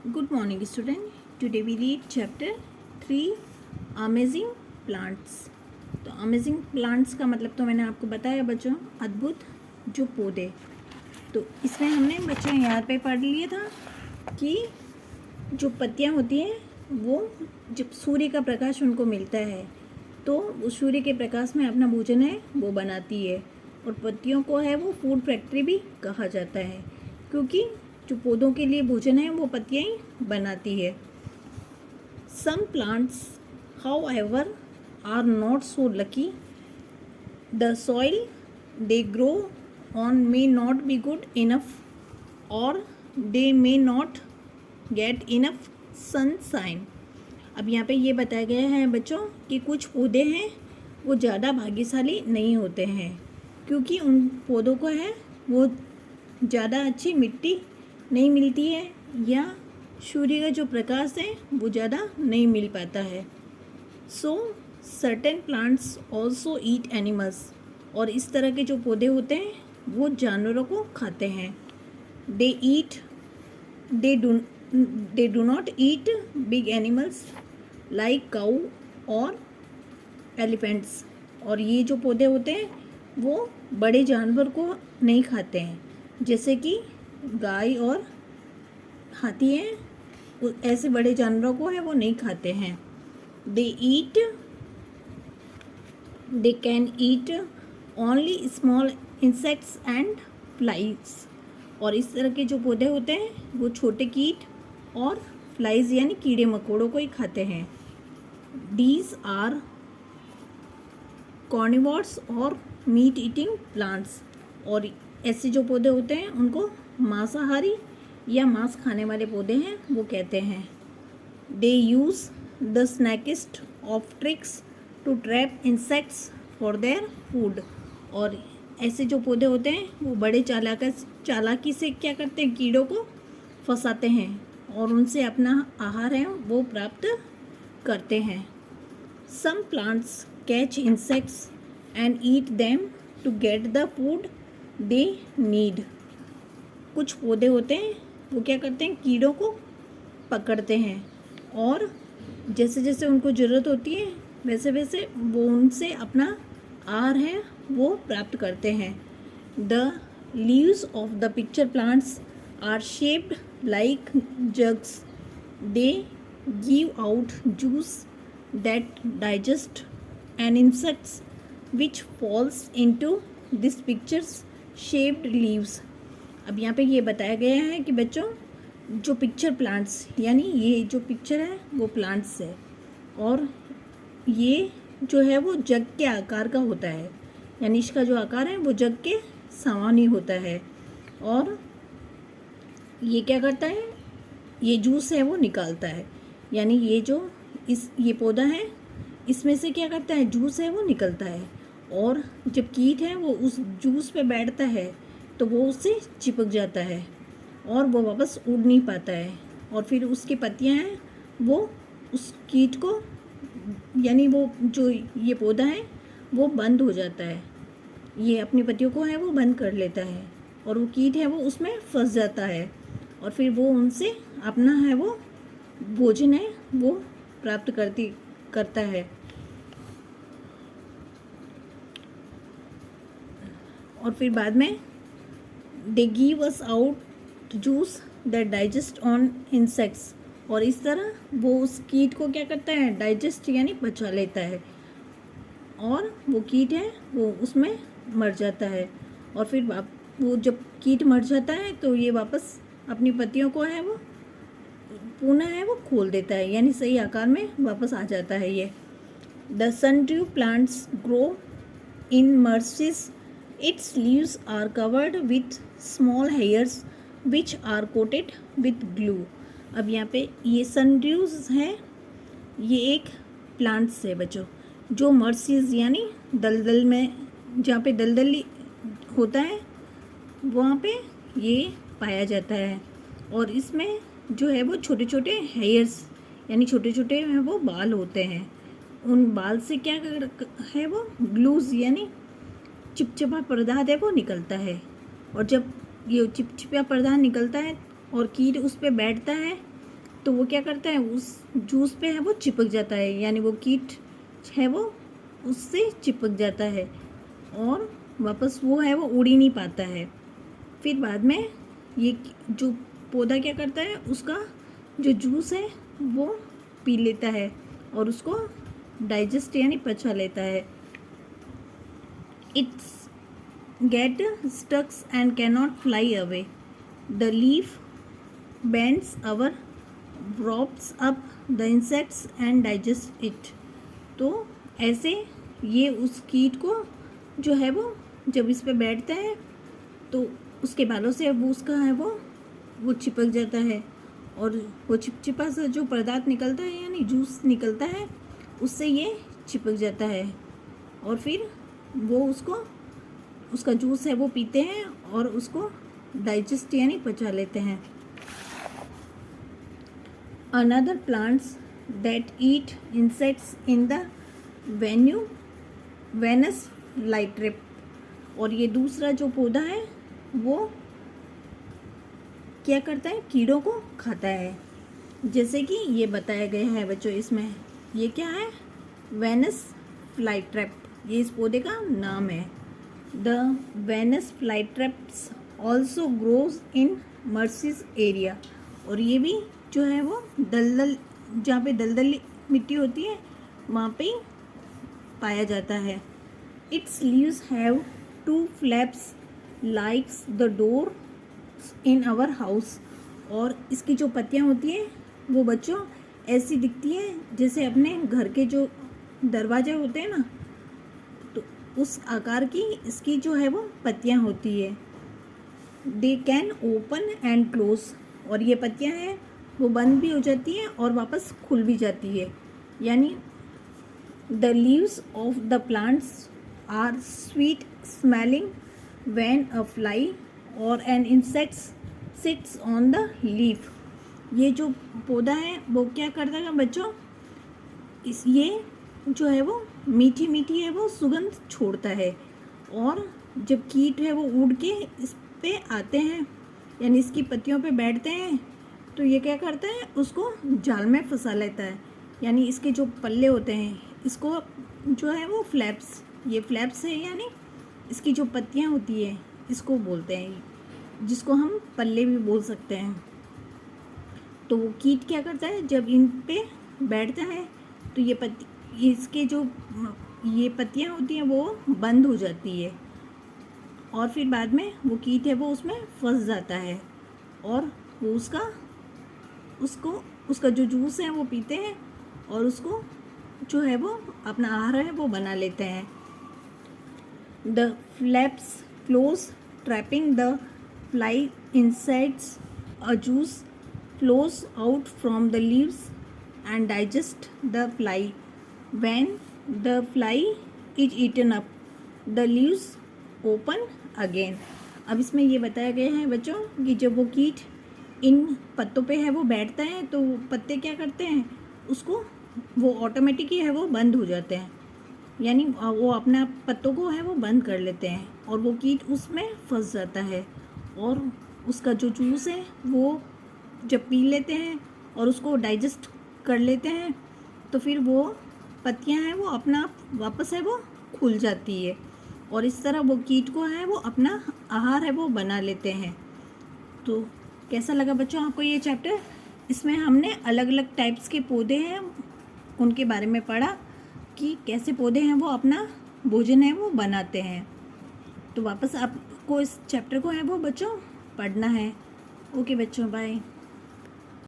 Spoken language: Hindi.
Good morning, student. Today we read chapter 3 Amazing Plants. तो अमेजिंग प्लांट्स का मतलब तो मैंने आपको बताया बच्चों, अद्भुत जो पौधे। तो इसमें हमने बच्चों यहाँ पे पढ़ लिया था कि जो पत्तियाँ होती हैं वो जब सूर्य का प्रकाश उनको मिलता है तो उस सूर्य के प्रकाश में अपना भोजन है वो बनाती है, और पत्तियों को है वो फूड फैक्ट्री भी कहा जाता है, क्योंकि जो पौधों के लिए भोजन है वो पत्तियाँ ही बनाती है। Some plants however are not so lucky. The soil they grow on may not be good enough, or they may not get enough sunshine. अब यहाँ पे ये बताया गया है बच्चों कि कुछ पौधे हैं वो ज़्यादा भाग्यशाली नहीं होते हैं, क्योंकि उन पौधों को है वो ज़्यादा अच्छी मिट्टी नहीं मिलती है, या सूर्य का जो प्रकाश है वो ज़्यादा नहीं मिल पाता है। सो certain plants also eat animals, और इस तरह के जो पौधे होते हैं वो जानवरों को खाते हैं। They do not eat big animals like cow और एलिफेंट्स, और ये जो पौधे होते हैं वो बड़े जानवर को नहीं खाते हैं, जैसे कि गाय और हाथी हैं, ऐसे बड़े जानवरों को है वो नहीं खाते हैं। They can eat only small insects and flies, और इस तरह के जो पौधे होते हैं वो छोटे कीट और फ्लाइज यानी कीड़े मकोड़ों को ही खाते हैं। दीज आर कार्निवोर्स और मीट ईटिंग प्लांट्स, और ऐसे जो पौधे होते हैं उनको मांसाहारी या मांस खाने वाले पौधे हैं वो कहते हैं। They use the sneakiest of tricks to trap insects for their food, और ऐसे जो पौधे होते हैं वो बड़े चालाकी से क्या करते हैं, कीड़ों को फंसाते हैं और उनसे अपना आहार है वो प्राप्त करते हैं। Some plants catch insects and eat them to get the food they need, कुछ पौधे होते हैं वो क्या करते हैं, कीड़ों को पकड़ते हैं, और जैसे जैसे उनको ज़रूरत होती है वैसे वैसे वो उनसे अपना आहार है वो प्राप्त करते हैं। The leaves of the pitcher plants are shaped like jugs, they give out juice that digest an insects which falls into this pitchers shaped leaves. अब यहाँ पे ये बताया गया है कि बच्चों जो पिक्चर प्लांट्स यानी ये जो पिक्चर है वो प्लांट्स है, और ये जो है वो जग के आकार का होता है, यानी इसका जो आकार है वो जग के समान ही होता है, और ये क्या करता है, ये जूस है वो निकालता है, यानी ये जो ये पौधा है इसमें से क्या करता है, जूस है वो निकलता है, और जब कीट है वो उस जूस पे बैठता है तो वो उससे चिपक जाता है और वो वापस उड़ नहीं पाता है, और फिर उसकी पत्तियां हैं वो उस कीट को यानी वो जो ये पौधा है वो बंद हो जाता है, ये अपनी पत्तियों को है वो बंद कर लेता है, और वो कीट है वो उसमें फंस जाता है, और फिर वो उनसे अपना है वो भोजन है वो प्राप्त करता है। और फिर बाद में they give us out juice that digest on insects, और इस तरह वो उस कीट को क्या करता है, डाइजेस्ट यानी पचा लेता है, और वो कीट है वो उसमें मर जाता है, और फिर वो जब कीट मर जाता है तो ये वापस अपनी पत्तियों को है वो पुनः है वो खोल देता है, यानी सही आकार में वापस आ जाता है ये। The sundew plants grow in marshes, its leaves are covered with small hairs which are coated with glue। अब यहाँ पे ये सनड्यूज है, ये एक प्लांट्स है बच्चों जो मर्सीज यानी दलदल में, जहाँ पे दलदल होता है वहाँ पे ये पाया जाता है, और इसमें जो है वो छोटे छोटे हेयर्स यानी छोटे छोटे हैं वो बाल होते हैं, उन बाल से क्या है वो ग्लूज यानी चिपचिपा पदार्थ है वो निकलता है, और जब ये चिपचिपा पदार्थ निकलता है और कीट उस पर बैठता है तो वो क्या करता है, उस जूस पे है वो चिपक जाता है, यानी वो कीट है वो उससे चिपक जाता है और वापस वो है वो उड़ ही नहीं पाता है। फिर बाद में ये जो पौधा क्या करता है, उसका जो जूस है वो पी लेता है और उसको डाइजेस्ट यानी पचा लेता है। It's get stucks and cannot fly away, the leaf bends over wraps up the insects and digest it। तो ऐसे ये उस कीट को जो है वो जब इस पे बैठता है तो उसके बालों से वो उसका है वो चिपक जाता है और वो चिपचिपा सा जो पदार्थ निकलता है यानी जूस निकलता है उससे ये चिपक जाता है और फिर वो उसको उसका जूस है वो पीते हैं और उसको डाइजेस्ट यानी पचा लेते हैं। Another plants that eat insects in the Venus flytrap। और ये दूसरा जो पौधा है वो क्या करता है, कीड़ों को खाता है, जैसे कि ये बताया गया है बच्चों इसमें। ये क्या है, वेनस फ्लाईट्रैप, ये इस पौधे का नाम है। The Venus flytraps also grows in marshes area. और ये भी जो है वो दलदल, जहाँ पे दलदली मिट्टी होती है वहाँ पे पाया जाता है। Its leaves have 2 flaps likes the door in our house. और इसकी जो पत्तियाँ होती हैं वो बच्चों ऐसी दिखती हैं जैसे अपने घर के जो दरवाजे होते हैं ना, तो उस आकार की इसकी जो है वो पत्तियाँ होती है। They can open and close. और ये पत्तियाँ हैं वो बंद भी हो जाती हैं और वापस खुल भी जाती है, यानी the leaves of the plants are sweet smelling when a fly or an insects sits on the leaf. ये जो पौधा है वो क्या करता है बच्चों, ये जो है वो मीठी मीठी है वो सुगंध छोड़ता है और जब कीट है वो उड़ के इस पे आते हैं यानी इसकी पत्तियों पे बैठते हैं तो ये क्या करता है, उसको जाल में फंसा लेता है। यानी इसके जो पल्ले होते हैं इसको जो है वो फ्लैप्स, ये फ्लैप्स है यानी इसकी जो पत्तियां होती है इसको बोलते हैं, जिसको हम पल्ले भी बोल सकते हैं। तो वो कीट क्या करता है, जब इन पे बैठता है तो ये इसके जो ये पत्तियां होती हैं वो बंद हो जाती है और फिर बाद में वो कीट है वो उसमें फंस जाता है और वो उसका जो जूस है वो पीते हैं और उसको जो है वो अपना आहार है वो बना लेते हैं। The flaps close trapping the fly insides, a juice flows out from the leaves and digest the fly. When the fly is eaten up the leaves open again. अब इसमें ये बताया गया है बच्चों कि जब वो कीट इन पत्तों पे है वो बैठता है तो पत्ते क्या करते हैं, उसको वो ऑटोमेटिक ही है वो बंद हो जाते हैं, यानी वो अपना पत्तों को है वो बंद कर लेते हैं और वो कीट उसमें फंस जाता है और उसका जो जूस है वो जब पी लेते हैं और उसको डाइजेस्ट कर लेते हैं तो फिर वो पत्तियां हैं वो अपना वापस है वो खुल जाती है और इस तरह वो कीट को है वो अपना आहार है वो बना लेते हैं। तो कैसा लगा बच्चों आपको ये चैप्टर? इसमें हमने अलग अलग टाइप्स के पौधे हैं उनके बारे में पढ़ा कि कैसे पौधे हैं वो अपना भोजन है वो बनाते हैं। तो वापस आपको इस चैप्टर को है वो बच्चों पढ़ना है। ओके बच्चों, बाय।